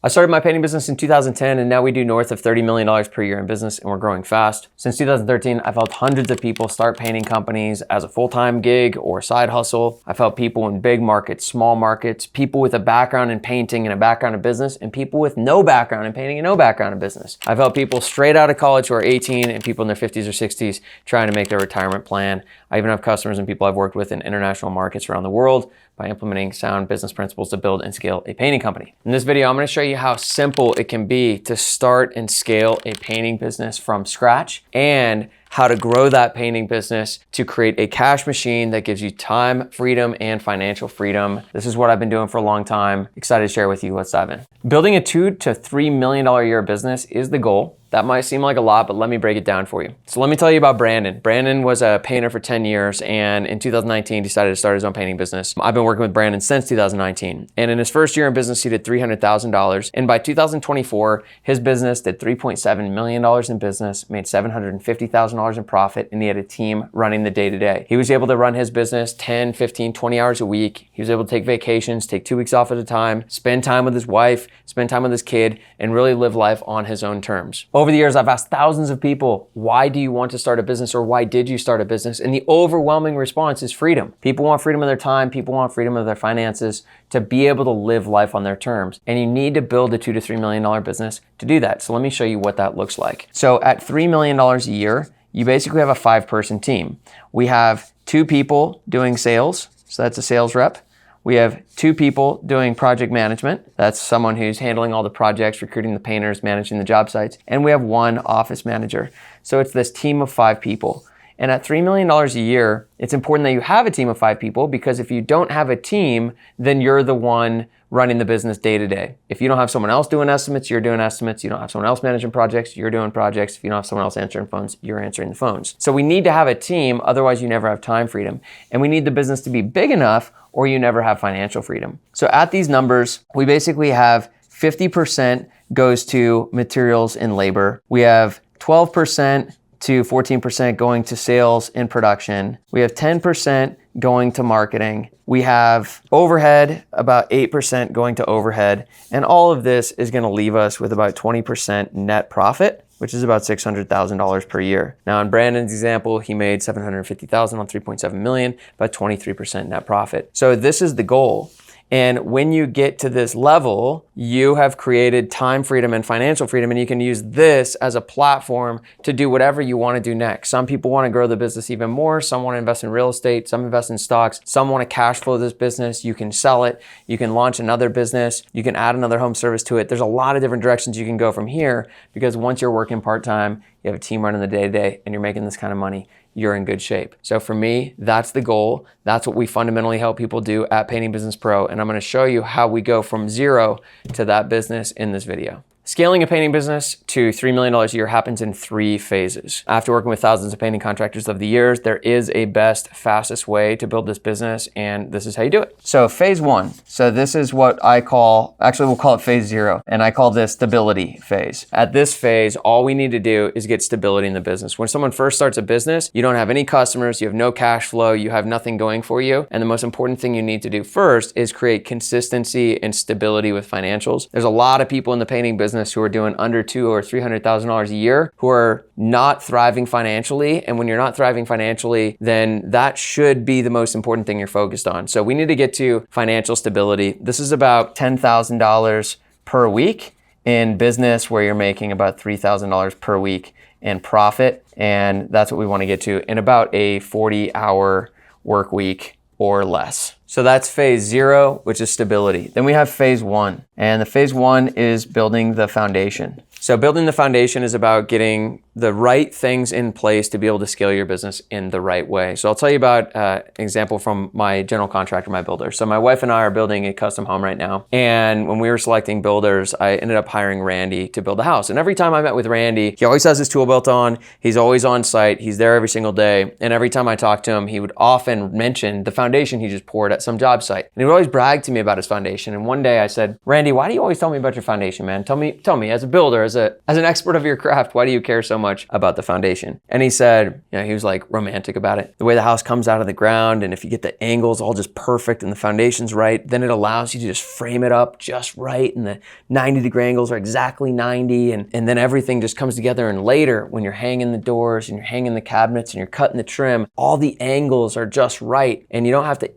I started my painting business in 2010, and now we do north of $30 million per year in business, and we're growing fast. Since 2013, I've helped hundreds of people start painting companies as a full-time gig or side hustle. I've helped people in big markets, small markets, people with a background in painting and a background in business, and people with no background in painting and no background in business. I've helped people straight out of college who are 18 and people in their 50s or 60s trying to make their retirement plan. I even have customers and people I've worked with in international markets around the world by implementing sound business principles to build and scale a painting company. In this video, I'm going to show you how simple it can be to start and scale a painting business from scratch, and how to grow that painting business to create a cash machine that gives you time, freedom, and financial freedom. This is what I've been doing for a long time. Excited to share with you. Let's dive in. Building a $2 to $3 million a year business is the goal. That might seem like a lot, but let me break it down for you. So let me tell you about Brandon. Brandon was a painter for 10 years and in 2019 decided to start his own painting business. I've been working with Brandon since 2019. And in his first year in business, he did $300,000. And by 2024, his business did $3.7 million in business, made $750,000 in profit, and he had a team running the day-to-day. He was able to run his business 10, 15, 20 hours a week. He was able to take vacations, take 2 weeks off at a time, spend time with his wife, spend time with his kid, and really live life on his own terms. Over the years, I've asked thousands of people, why do you want to start a business, or why did you start a business? And the overwhelming response is freedom. People want freedom of their time. People want freedom of their finances to be able to live life on their terms. And you need to build a $2 to $3 million business to do that. So let me show you what that looks like. So at $3 million a year, you basically have a 5-person team. We have 2 people doing sales. So that's a sales rep. We have 2 people doing project management. That's someone who's handling all the projects, recruiting the painters, managing the job sites. And we have 1 office manager. So it's this team of 5 people. And at $3 million a year, it's important that you have a team of 5 people, because if you don't have a team, then you're the one running the business day to day. If you don't have someone else doing estimates, you're doing estimates. You don't have someone else managing projects, you're doing projects. If you don't have someone else answering phones, you're answering the phones. So we need to have a team, otherwise you never have time freedom. And we need the business to be big enough, or you never have financial freedom. So at these numbers, we basically have 50% goes to materials and labor. We have 12% to 14% going to sales and production. We have 10% going to marketing. We have overhead, about 8% going to overhead. And all of this is going to leave us with about 20% net profit, which is about $600,000 per year. Now in Brandon's example, he made $750,000 on $3.7 million, about 23% net profit. So this is the goal. And when you get to this level, you have created time freedom and financial freedom, and you can use this as a platform to do whatever you want to do next. Some people want to grow the business even more. Some want to invest in real estate. Some invest in stocks. Some want to cash flow this business. You can sell it. You can launch another business. You can add another home service to it. There's a lot of different directions you can go from here, because once you're working part-time, you have a team running the day-to-day, and you're making this kind of money, you're in good shape. So for me, that's the goal. That's what we fundamentally help people do at Painting Business Pro. And I'm going to show you how we go from 0 to that business in this video. Scaling a painting business to $3 million a year happens in 3 phases. After working with thousands of painting contractors over the years, there is a best, fastest way to build this business, and this is how you do it. So phase 1. So this is what I call, actually we'll call it phase 0, and I call this stability phase. At this phase, all we need to do is get stability in the business. When someone first starts a business, you don't have any customers, you have no cash flow, you have nothing going for you, and the most important thing you need to do first is create consistency and stability with financials. There's a lot of people in the painting business who are doing under $200,000 or $300,000 a year who are not thriving financially. And when you're not thriving financially, then that should be the most important thing you're focused on. So we need to get to financial stability. This is about $10,000 per week in business, where you're making about $3,000 per week in profit. And that's what we want to get to in about a 40-hour work week or less. So that's phase 0, which is stability. Then we have phase 1, and the phase 1 is building the foundation. So building the foundation is about getting the right things in place to be able to scale your business in the right way. So I'll tell you about an example from my general contractor, my builder. So my wife and I are building a custom home right now. And when we were selecting builders, I ended up hiring Randy to build a house. And every time I met with Randy, he always has his tool belt on. He's always on site. He's there every single day. And every time I talked to him, he would often mention the foundation he just poured at some job site. And he would always brag to me about his foundation. And one day I said, Randy, why do you always tell me about your foundation, man? Tell me as a builder, as an expert of your craft, why do you care so much much about the foundation. And he said, he was like romantic about it. The way the house comes out of the ground, and if you get the angles all just perfect and the foundation's right, then it allows you to just frame it up just right, and the 90-degree angles are exactly 90, and then everything just comes together. And later, when you're hanging the doors and you're hanging the cabinets and you're cutting the trim, all the angles are just right. And you don't have to,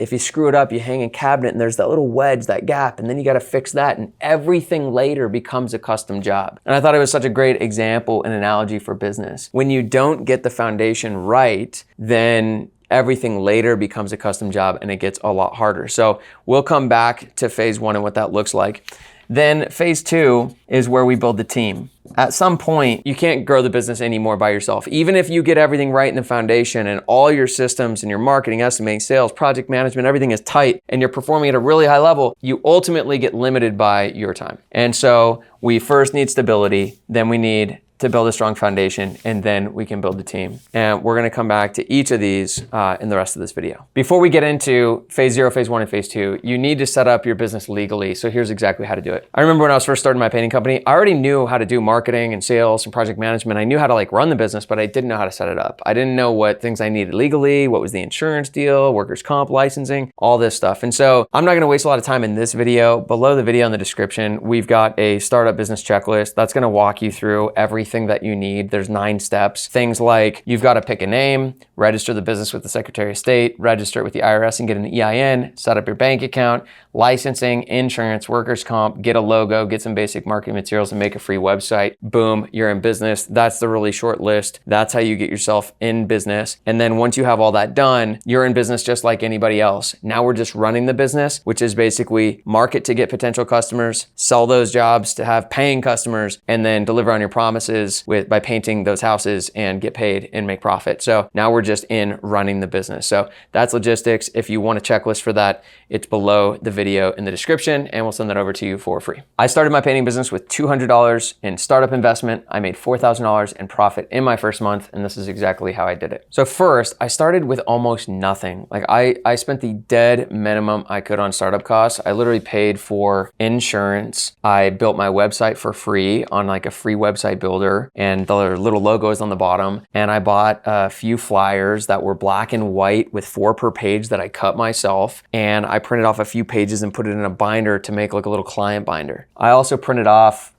if you screw it up, you hang a cabinet and there's that little wedge, that gap, and then you got to fix that, and everything later becomes a custom job. And I thought it was such a great example and analogy for business. When you don't get the foundation right, then everything later becomes a custom job and it gets a lot harder. So we'll come back to phase 1 and what that looks like. Then phase 2 is where we build the team. At some point, you can't grow the business anymore by yourself. Even if you get everything right in the foundation and all your systems and your marketing, estimating, sales, project management, everything is tight and you're performing at a really high level, you ultimately get limited by your time. And so we first need stability, then we need to build a strong foundation, and then we can build the team. And we're gonna come back to each of these in the rest of this video. Before we get into phase 0, phase 1, and phase 2, you need to set up your business legally. So here's exactly how to do it. I remember when I was first starting my painting company, I already knew how to do marketing and sales and project management. I knew how to run the business, but I didn't know how to set it up. I didn't know what things I needed legally, what was the insurance deal, workers' comp, licensing, all this stuff. And so I'm not gonna waste a lot of time in this video. Below the video in the description, we've got a startup business checklist that's gonna walk you through everything that you need. There's 9 steps. Things like you've got to pick a name, register the business with the Secretary of State, register it with the IRS and get an EIN, set up your bank account, licensing, insurance, workers' comp, get a logo, get some basic marketing materials, and make a free website. Boom, you're in business. That's the really short list. That's how you get yourself in business. And then once you have all that done, you're in business just like anybody else. Now we're just running the business, which is basically market to get potential customers, sell those jobs to have paying customers, and then deliver on your promises by painting those houses and get paid and make profit. So now we're just in running the business. So that's logistics. If you want a checklist for that, it's below the video in the description, and we'll send that over to you for free. I started my painting business with $200 in startup investment. I made $4,000 in profit in my first month, and this is exactly how I did it. So first, I started with almost nothing. I spent the dead minimum I could on startup costs. I literally paid for insurance. I built my website for free on a free website builder, and the little logos on the bottom. And I bought a few flyers that were black and white with 4 per page that I cut myself. And I printed off a few pages and put it in a binder to make a little client binder. I also printed off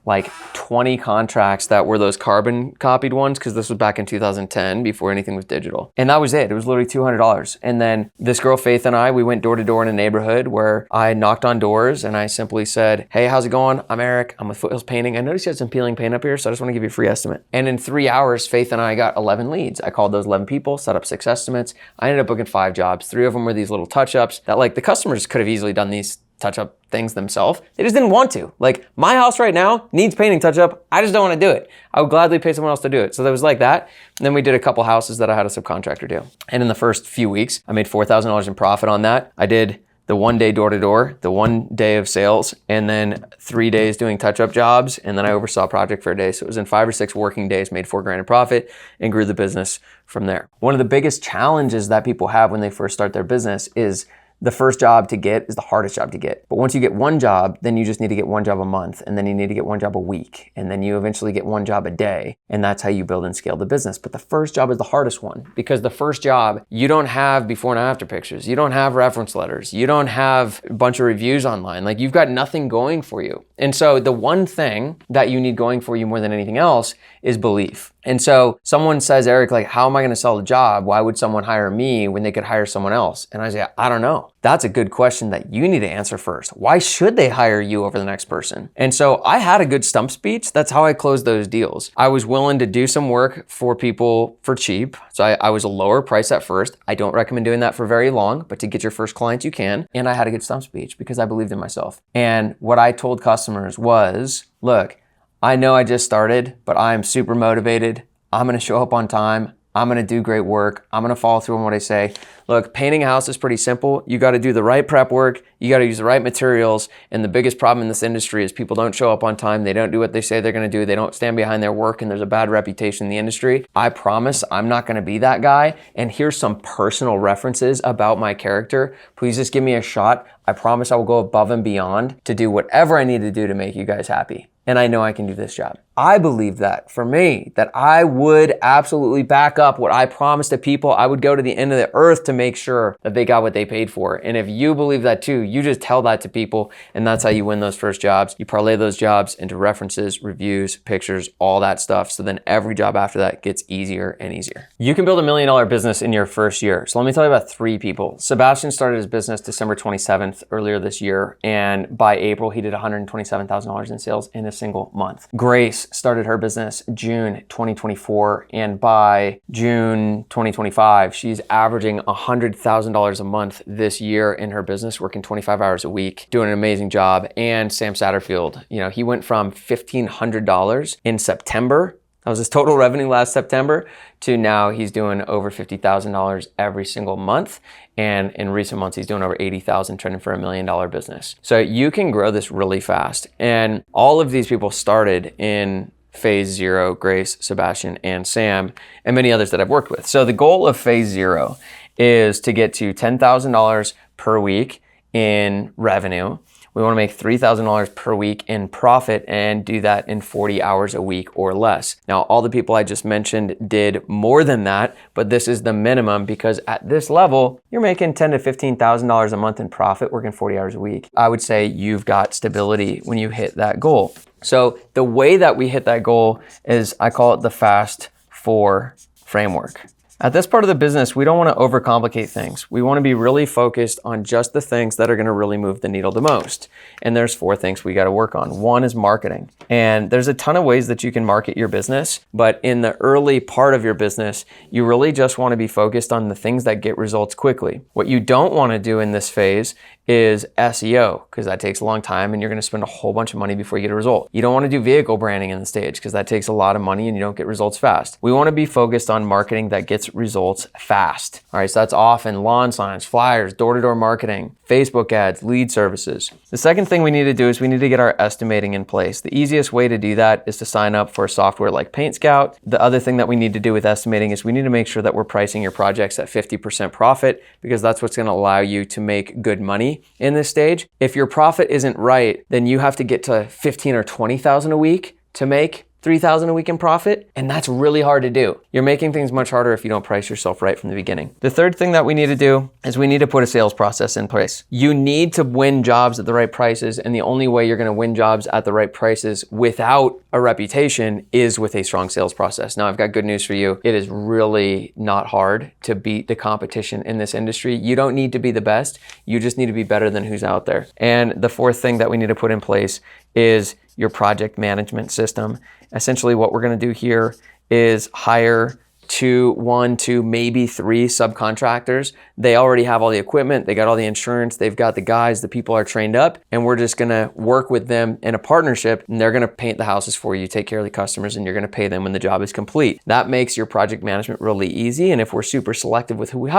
20 contracts that were those carbon copied ones, because this was back in 2010 before anything was digital. And that was it. It was literally $200. And then this girl, Faith, and I, we went door to door in a neighborhood where I knocked on doors and I simply said, "Hey, how's it going? I'm Eric. I'm with Foothills Painting. I noticed you had some peeling paint up here, so I just want to give you a free estimate." And in 3 hours, Faith and I got 11 leads. I called those 11 people, set up 6 estimates. I ended up booking 5 jobs. 3 of them were these little touch-ups that the customers could have easily done these touch-up things themselves. They just didn't want to. My house right now needs painting touch-up. I just don't want to do it. I would gladly pay someone else to do it. So that was like that. And then we did a couple houses that I had a subcontractor do. And in the first few weeks, I made $4,000 in profit on that. I did the 1 day door-to-door, the 1 day of sales, and then 3 days doing touch-up jobs. And then I oversaw a project for a day. So it was in 5 or 6 working days, made $4 grand in profit, and grew the business from there. One of the biggest challenges that people have when they first start their business is the first job to get is the hardest job to get. But once you get 1 job, then you just need to get 1 job a month, and then you need to get 1 job a week, and then you eventually get 1 job a day, and that's how you build and scale the business. But the first job is the hardest one, because the first job, you don't have before and after pictures, you don't have reference letters, you don't have a bunch of reviews online, you've got nothing going for you. And so the one thing that you need going for you more than anything else is belief. And so someone says, "Eric, how am I going to sell a job? Why would someone hire me when they could hire someone else?" And I say, "I don't know." That's a good question that you need to answer first. Why should they hire you over the next person? And so I had a good stump speech. That's how I closed those deals. I was willing to do some work for people for cheap. So I was a lower price at first. I don't recommend doing that for very long, but to get your first clients, you can. And I had a good stump speech because I believed in myself. And what I told customers was, "Look, I know I just started, but I'm super motivated. I'm going to show up on time. I'm going to do great work. I'm going to follow through on what I say. Look, painting a house is pretty simple. You got to do the right prep work. You got to use the right materials. And the biggest problem in this industry is people don't show up on time. They don't do what they say they're going to do. They don't stand behind their work, and there's a bad reputation in the industry. I promise I'm not going to be that guy. And here's some personal references about my character. Please just give me a shot. I promise I will go above and beyond to do whatever I need to do to make you guys happy. And I know I can do this job. I believe that for me, that I would absolutely back up what I promised to people. I would go to the end of the earth to make sure that they got what they paid for. And if you believe that too, you just tell that to people, and that's how you win those first jobs. You parlay those jobs into references, reviews, pictures, all that stuff. So then every job after that gets easier and easier. You can build $1 million business in your first year. So let me tell you about 3 people. Sebastian started his business December 27th earlier this year. And by April, he did $127,000 in sales in a single month. Grace started her business June 2024, and by June 2025, she's averaging $100,000 a month this year in her business, working 25 hours a week, doing an amazing job. And Sam Satterfield, he went from $1,500 in September, that was his total revenue last September, to now he's doing over $50,000 every single month. And in recent months, he's doing over $80,000, trending for $1 million business. So you can grow this really fast. And all of these people started in phase 0, Grace, Sebastian, and Sam, and many others that I've worked with. So the goal of phase 0 is to get to $10,000 per week in revenue. We want to make $3,000 per week in profit and do that in 40 hours a week or less. Now, all the people I just mentioned did more than that, but this is the minimum because at this level, you're making $10,000 to $15,000 a month in profit working 40 hours a week. I would say you've got stability when you hit that goal. So the way that we hit that goal is, I call it the Fast 4 framework. At this part of the business, we don't want to overcomplicate things. We want to be really focused on just the things that are going to really move the needle the most. And there's 4 things we got to work on. 1 is marketing. And there's a ton of ways that you can market your business, but in the early part of your business, you really just want to be focused on the things that get results quickly. What you don't want to do in this phase is SEO, because that takes a long time and you're going to spend a whole bunch of money before you get a result. You don't want to do vehicle branding in the stage because that takes a lot of money and you don't get results fast. We want to be focused on marketing that gets results fast. All right, so that's often lawn signs, flyers, door-to-door marketing, Facebook ads, lead services. The second thing we need to do is we need to get our estimating in place. The easiest way to do that is to sign up for software like Paint Scout. The other thing that we need to do with estimating is we need to make sure that we're pricing your projects at 50% profit, because that's what's going to allow you to make good money in this stage. If your profit isn't right, then you have to get to 15 or 20,000 a week to make $3,000 a week in profit, and that's really hard to do. You're making things much harder if you don't price yourself right from the beginning. The third thing that we need to do is we need to put a sales process in place. You need to win jobs at the right prices, and the only way you're going to win jobs at the right prices without a reputation is with a strong sales process. Now, I've got good news for you. It is really not hard to beat the competition in this industry. You don't need to be the best. You just need to be better than who's out there. And the fourth thing that we need to put in place is your project management system. Essentially, what we're going to do here is hire 1, 2, maybe 3 subcontractors. They already have all the equipment, they got all the insurance, they've got the guys, the people are trained up, and we're just gonna work with them in a partnership, and they're gonna paint the houses for you, take care of the customers, and you're gonna pay them when the job is complete. That makes your project management really easy, and if we're super selective with who we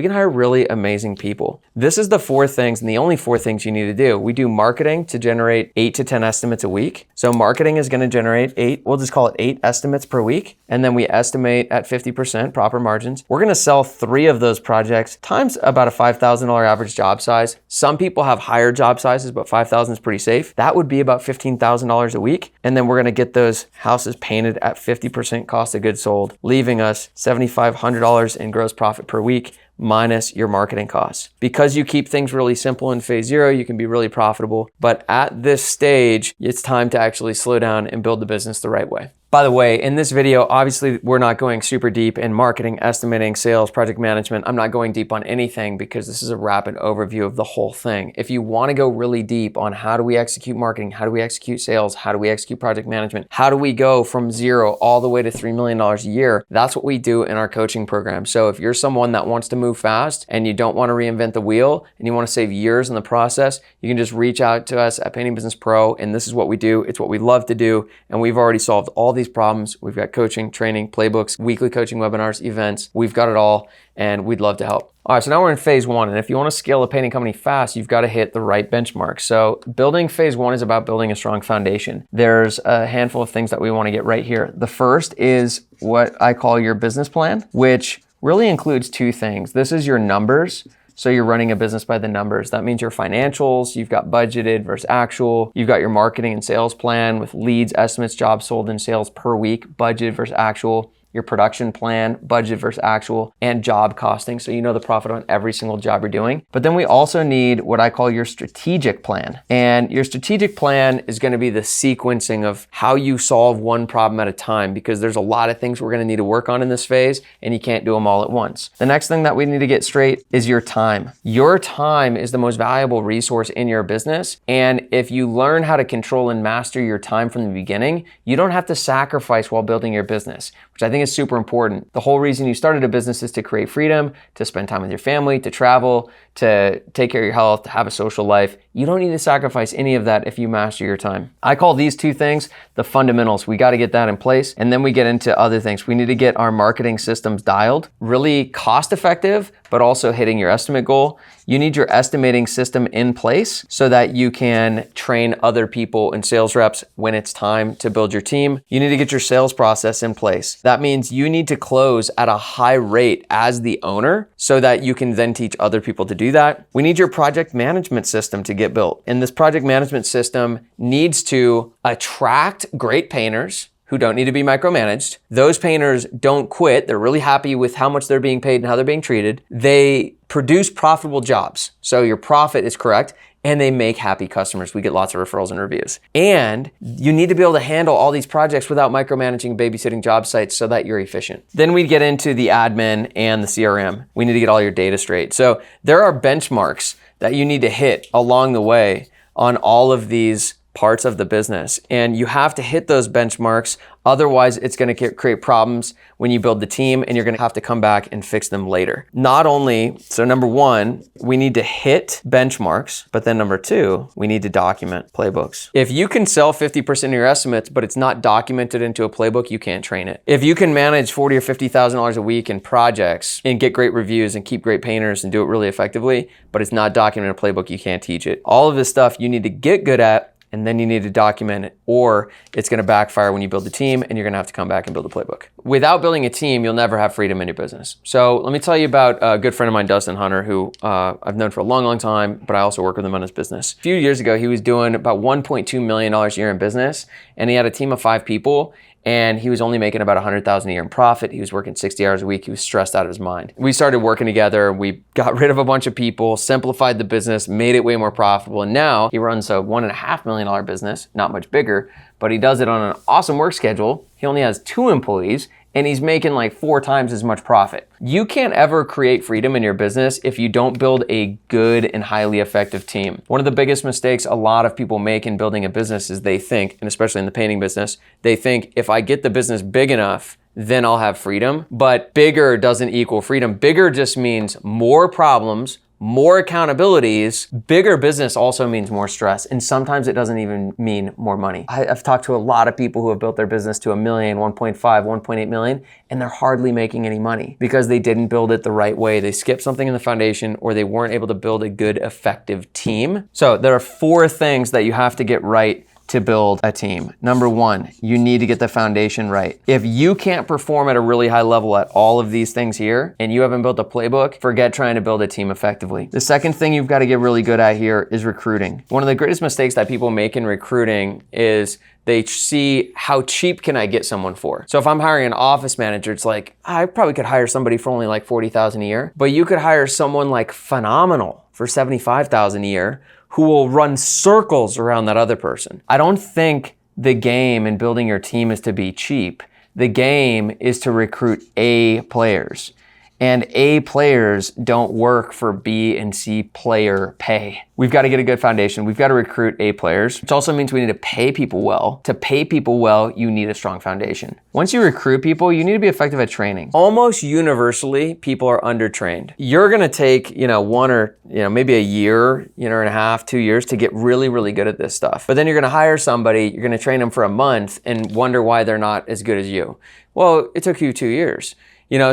can hire really amazing people. This is the 4 things, and the only 4 things you need to do. We do marketing to generate 8 to 10 estimates a week. So marketing is gonna generate 8, we'll just call it 8 estimates per week, and then we estimate at 50% proper margins. We're gonna sell 3 of those projects times about a $5,000 average job size. Some people have higher job sizes, but 5,000 is pretty safe. That would be about $15,000 a week. And then we're gonna get those houses painted at 50% cost of goods sold, leaving us $7,500 in gross profit per week, minus your marketing costs. Because you keep things really simple in phase 0, you can be really profitable. But at this stage, it's time to actually slow down and build the business the right way. By the way, in this video, obviously we're not going super deep in marketing, estimating, sales, project management. I'm not going deep on anything because this is a rapid overview of the whole thing. If you want to go really deep on how do we execute marketing, how do we execute sales, how do we execute project management, how do we go from 0 all the way to $3 million a year, that's what we do in our coaching program. So if you're someone that wants to move move fast and you don't want to reinvent the wheel and you want to save years in the process, you can just reach out to us at Painting Business Pro, and this is what we do. It's what we love to do, and we've already solved all these problems. We've got coaching, training, playbooks, weekly coaching webinars, events. We've got it all, and we'd love to help. All right, so now we're in phase one, and if you want to scale a painting company fast, you've got to hit the right benchmarks. So building phase one is about building a strong foundation. There's a handful of things that we want to get right here. The first is what I call your business plan, which really includes two things. This is your numbers. So you're running a business by the numbers. That means your financials, you've got budgeted versus actual, you've got your marketing and sales plan with leads, estimates, jobs sold, and sales per week, budgeted versus actual, your production plan, budget versus actual, and job costing. So you know the profit on every single job you're doing. But then we also need what I call your strategic plan. And your strategic plan is gonna be the sequencing of how you solve one problem at a time, because there's a lot of things we're gonna need to work on in this phase, and you can't do them all at once. The next thing that we need to get straight is your time. Your time is the most valuable resource in your business. And if you learn how to control and master your time from the beginning, you don't have to sacrifice while building your business, which I think is super important. The whole reason you started a business is to create freedom, to spend time with your family, to travel, to take care of your health, to have a social life. You don't need to sacrifice any of that if you master your time. I call these two things the fundamentals. We got to get that in place, and then we get into other things. We need to get our marketing systems dialed, really cost effective, but also hitting your estimate goal. You need your estimating system in place so that you can train other people and sales reps when it's time to build your team. You need to get your sales process in place. That means you need to close at a high rate as the owner so that you can then teach other people to do that. We need your project management system to get built. And this project management system needs to attract great painters who don't need to be micromanaged. Those painters don't quit. They're really happy with how much they're being paid and how they're being treated. They produce profitable jobs. So your profit is correct, and they make happy customers. We get lots of referrals and reviews. And you need to be able to handle all these projects without micromanaging, babysitting job sites so that you're efficient. Then we get into the admin and the CRM. We need to get all your data straight. So there are benchmarks that you need to hit along the way on all of these parts of the business. And you have to hit those benchmarks. Otherwise, it's going to create problems when you build the team, and you're going to have to come back and fix them later. Not only, so number one, we need to hit benchmarks, but then number two, we need to document playbooks. If you can sell 50% of your estimates, but it's not documented into a playbook, you can't train it. If you can manage $40,000 or $50,000 a week in projects and get great reviews and keep great painters and do it really effectively, but it's not documented in a playbook, you can't teach it. All of this stuff you need to get good at, and then you need to document it, or it's going to backfire when you build the team and you're going to have to come back and build a playbook. Without building a team, you'll never have freedom in your business. So let me tell you about a good friend of mine, Dustin Hunter, who I've known for a long, long time, but I also work with him on his business. A few years ago, he was doing about $1.2 million a year in business, and he had a team of 5 people. And he was only making about $100,000 a year in profit. He was working 60 hours a week. He was stressed out of his mind. We started working together. We got rid of a bunch of people, simplified the business, made it way more profitable. And now he runs a $1.5 million business, not much bigger, but he does it on an awesome work schedule. He only has 2 employees, and he's making like 4 times as much profit. You can't ever create freedom in your business if you don't build a good and highly effective team. One of the biggest mistakes a lot of people make in building a business is they think, and especially in the painting business, they think if I get the business big enough, then I'll have freedom. But bigger doesn't equal freedom. Bigger just means more problems, more accountabilities. Bigger business also means more stress, and sometimes it doesn't even mean more money. I've talked to a lot of people who have built their business to $1 million, 1.5, 1.8 million, and they're hardly making any money because they didn't build it the right way. They skipped something in the foundation, or they weren't able to build a good, effective team. So there are 4 things that you have to get right to build a team. Number 1, you need to get the foundation right. If you can't perform at a really high level at all of these things here, and you haven't built a playbook, forget trying to build a team effectively. The second thing you've got to get really good at here is recruiting. One of the greatest mistakes that people make in recruiting is they see how cheap can I get someone for. So if I'm hiring an office manager, it's like, I probably could hire somebody for only like $40,000 a year, but you could hire someone like phenomenal for $75,000 a year who will run circles around that other person. I don't think the game in building your team is to be cheap. The game is to recruit A players. And A players don't work for B and C player pay. We've got to get a good foundation. We've got to recruit A players, which also means we need to pay people well. To pay people well, you need a strong foundation. Once you recruit people, you need to be effective at training. Almost universally, people are undertrained. You're gonna take, one or, maybe a year, and a half, 2 years to get really, really good at this stuff. But then you're gonna hire somebody, you're gonna train them for a month and wonder why they're not as good as you. Well, it took you 2 years.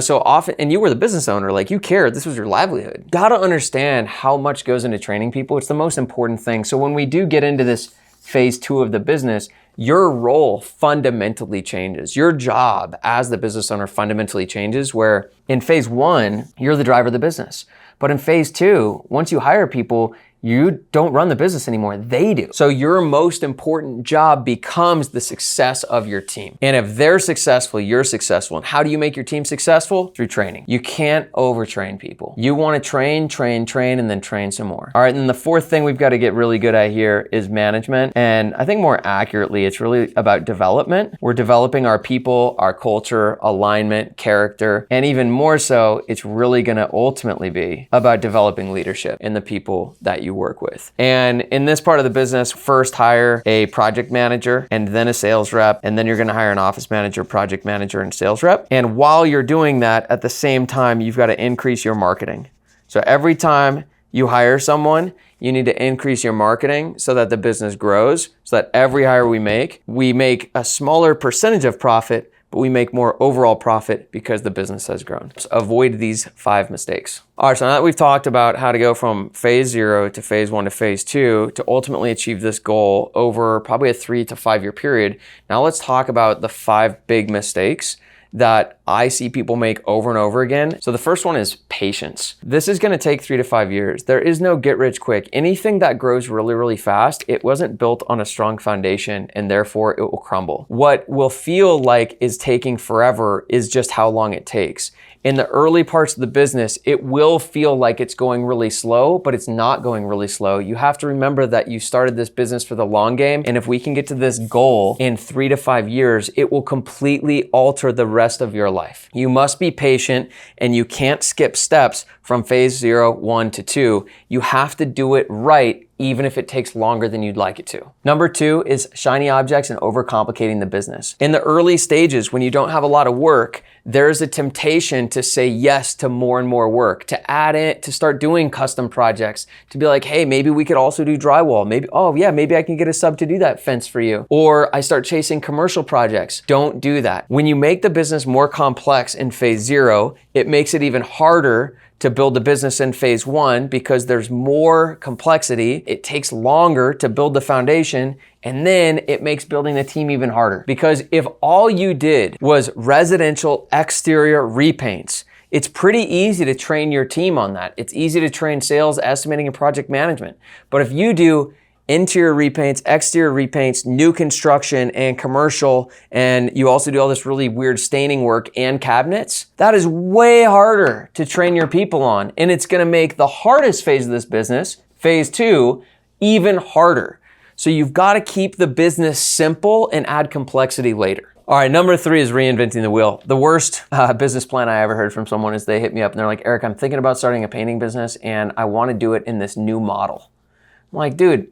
So often, and you were the business owner, like you cared, this was your livelihood. Gotta understand how much goes into training people. It's the most important thing. So when we do get into this phase 2 of the business, your role fundamentally changes. Your job as the business owner fundamentally changes, where in phase 1, you're the driver of the business. But in phase 2, once you hire people, you don't run the business anymore, they do. So your most important job becomes the success of your team. And if they're successful, you're successful. And how do you make your team successful? Through training. You can't overtrain people. You wanna train, and then train some more. All right, and the 4th thing we've gotta get really good at here is management. And I think more accurately, it's really about development. We're developing our people, our culture, alignment, character, and even more so, it's really gonna ultimately be about developing leadership in the people that you work with. And in this part of the business, first hire a project manager and then a sales rep, and then you're gonna hire an office manager, project manager, and sales rep. And while you're doing that, at the same time, you've got to increase your marketing. So every time you hire someone, you need to increase your marketing so that the business grows, so that every hire we make a smaller percentage of profit, but we make more overall profit because the business has grown. So avoid these 5 mistakes. All right, so now that we've talked about how to go from phase 0 to phase 1 to phase 2 to ultimately achieve this goal over probably a 3 to 5 year period, now let's talk about the 5 big mistakes that I see people make over and over again. So the first one is patience. This is gonna take 3 to 5 years. There is no get rich quick. Anything that grows really, really fast, it wasn't built on a strong foundation and therefore it will crumble. What will feel like is taking forever is just how long it takes. In the early parts of the business, it will feel like it's going really slow, but it's not going really slow. You have to remember that you started this business for the long game. And if we can get to this goal in 3 to 5 years, it will completely alter the rest of your life. You must be patient and you can't skip steps from phase 0, 1 to 2. You have to do it right, even if it takes longer than you'd like it to. Number 2 is shiny objects and overcomplicating the business. In the early stages, when you don't have a lot of work, there's a temptation to say yes to more and more work, to add it, to start doing custom projects, to be like, hey, maybe we could also do drywall. Maybe I can get a sub to do that fence for you. Or I start chasing commercial projects. Don't do that. When you make the business more complex in phase 0, it makes it even harder to build the business in phase 1 because there's more complexity. It takes longer to build the foundation, and then it makes building the team even harder. Because if all you did was residential exterior repaints, it's pretty easy to train your team on that. It's easy to train sales, estimating, and project management. But if you do interior repaints, exterior repaints, new construction, and commercial, and you also do all this really weird staining work and cabinets, that is way harder to train your people on. And it's gonna make the hardest phase of this business, phase 2, even harder. So you've gotta keep the business simple and add complexity later. All right, number 3 is reinventing the wheel. The worst business plan I ever heard from someone is they hit me up and they're like, Eric, I'm thinking about starting a painting business and I wanna do it in this new model. I'm like, dude,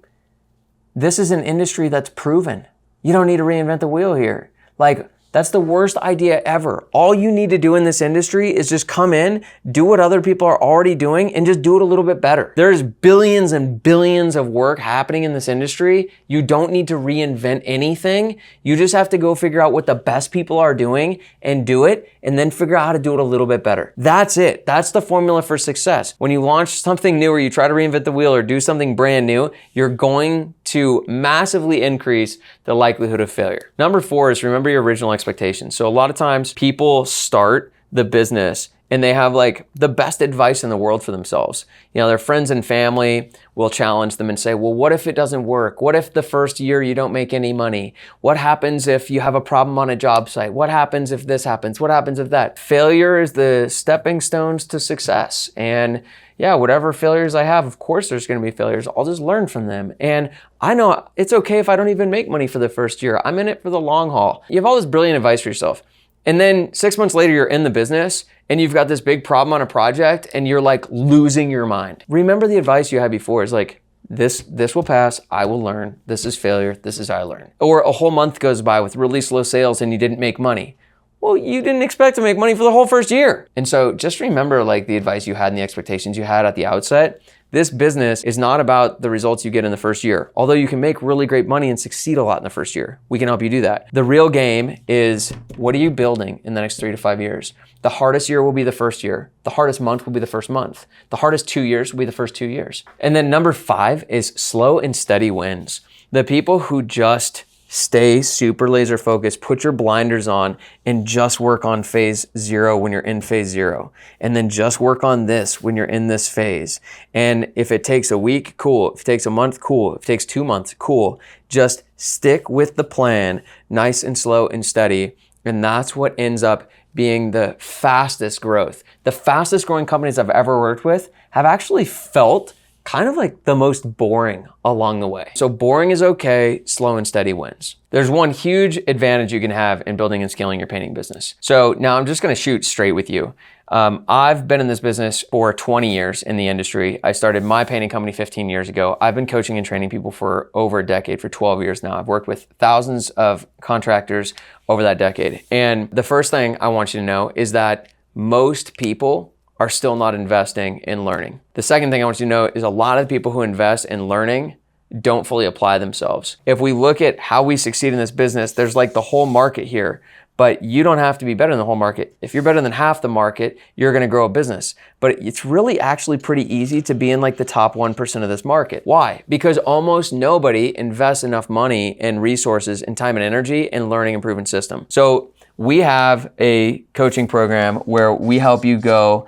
this is an industry that's proven. You don't need to reinvent the wheel here. Like, that's the worst idea ever. All you need to do in this industry is just come in, do what other people are already doing, and just do it a little bit better. There's billions and billions of work happening in this industry. You don't need to reinvent anything. You just have to go figure out what the best people are doing and do it, and then figure out how to do it a little bit better. That's it. That's the formula for success. When you launch something new or you try to reinvent the wheel or do something brand new, you're going to massively increase the likelihood of failure. Number 4 is remember your original expectations. So a lot of times people start the business and they have like the best advice in the world for themselves. Their friends and family will challenge them and say, well, what if it doesn't work? What if the first year you don't make any money? What happens if you have a problem on a job site? What happens if this happens? What happens if that? Failure is the stepping stones to success. And yeah, whatever failures I have, of course there's gonna be failures. I'll just learn from them. And I know it's okay if I don't even make money for the first year. I'm in it for the long haul. You have all this brilliant advice for yourself. And then 6 months later, you're in the business and you've got this big problem on a project and you're like losing your mind. Remember the advice you had before is like, this will pass, I will learn. This is failure, this is I learn. Or a whole month goes by with really slow sales and you didn't make money. Well, you didn't expect to make money for the whole first year. And so just remember like the advice you had and the expectations you had at the outset. This business is not about the results you get in the first year. Although you can make really great money and succeed a lot in the first year. We can help you do that. The real game is, what are you building in the next 3 to 5 years? The hardest year will be the first year. The hardest month will be the first month. The hardest 2 years will be the first 2 years. And then number 5 is slow and steady wins. The people who just stay super laser focused, put your blinders on and just work on phase 0 when you're in phase 0. And then just work on this when you're in this phase. And if it takes a week, cool. If it takes a month, cool. If it takes 2 months, cool. Just stick with the plan, nice and slow and steady. And that's what ends up being the fastest growth. The fastest growing companies I've ever worked with have actually felt kind of like the most boring along the way. So boring is okay, slow and steady wins. There's one huge advantage you can have in building and scaling your painting business. So now I'm just gonna shoot straight with you. I've been in this business for 20 years in the industry. I started my painting company 15 years ago. I've been coaching and training people for over a decade, for 12 years now. I've worked with thousands of contractors over that decade. And the first thing I want you to know is that most people are still not investing in learning. The second thing I want you to know is a lot of people who invest in learning don't fully apply themselves. If we look at how we succeed in this business, there's like the whole market here, but you don't have to be better than the whole market. If you're better than half the market, you're gonna grow a business. But it's really actually pretty easy to be in like the top 1% of this market. Why? Because almost nobody invests enough money and resources and time and energy in learning and proven system. So we have a coaching program where we help you go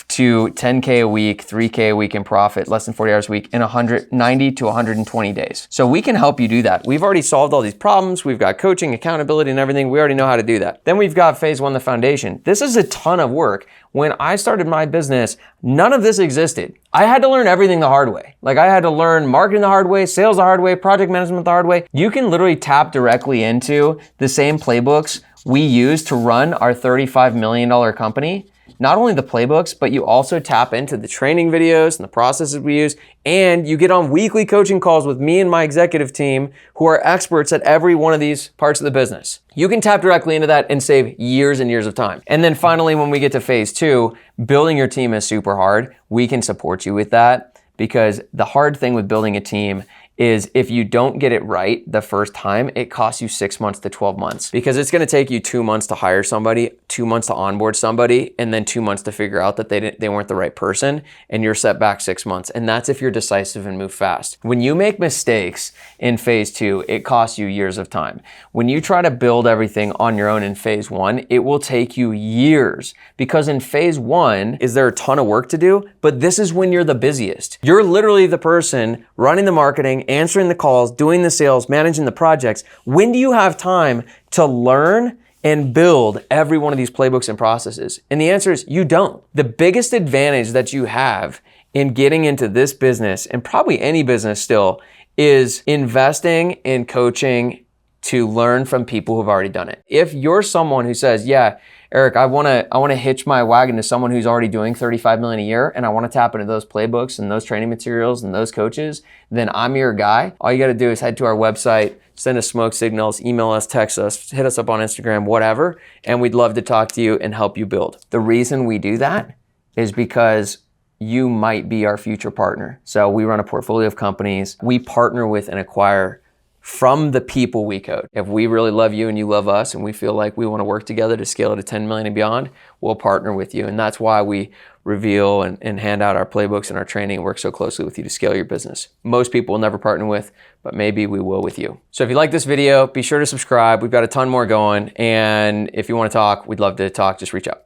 to 10K a week, 3K a week in profit, less than 40 hours a week in 90 to 120 days. So we can help you do that. We've already solved all these problems. We've got coaching, accountability, and everything. We already know how to do that. Then we've got phase 1, the foundation. This is a ton of work. When I started my business, none of this existed. I had to learn everything the hard way. Like I had to learn marketing the hard way, sales the hard way, project management the hard way. You can literally tap directly into the same playbooks we use to run our $35 million company. Not only the playbooks, but you also tap into the training videos and the processes we use, and you get on weekly coaching calls with me and my executive team who are experts at every one of these parts of the business. You can tap directly into that and save years and years of time. And then finally, when we get to phase 2, building your team is super hard. We can support you with that because the hard thing with building a team is if you don't get it right the first time, it costs you 6 months to 12 months because it's gonna take you 2 months to hire somebody, 2 months to onboard somebody, and then 2 months to figure out that they weren't the right person, and you're set back 6 months. And that's if you're decisive and move fast. When you make mistakes in phase 2, it costs you years of time. When you try to build everything on your own in phase 1, it will take you years because in phase 1, is there a ton of work to do? But this is when you're the busiest. You're literally the person running the marketing, answering the calls, doing the sales, managing the projects. When do you have time to learn and build every one of these playbooks and processes? And the answer is you don't. The biggest advantage that you have in getting into this business, and probably any business still, is investing in coaching to learn from people who've already done it. If you're someone who says, yeah, Eric, I wanna hitch my wagon to someone who's already doing 35 million a year and I wanna tap into those playbooks and those training materials and those coaches, then I'm your guy. All you gotta do is head to our website, send us smoke signals, email us, text us, hit us up on Instagram, whatever, and we'd love to talk to you and help you build. The reason we do that is because you might be our future partner. So we run a portfolio of companies. We partner with and acquire from the people we coach. If we really love you and you love us and we feel like we want to work together to scale to 10 million and beyond, we'll partner with you. And that's why we reveal and hand out our playbooks and our training and work so closely with you to scale your business. Most people will never partner with, but maybe we will with you. So if you like this video, be sure to subscribe. We've got a ton more going. And if you want to talk, we'd love to talk. Just reach out.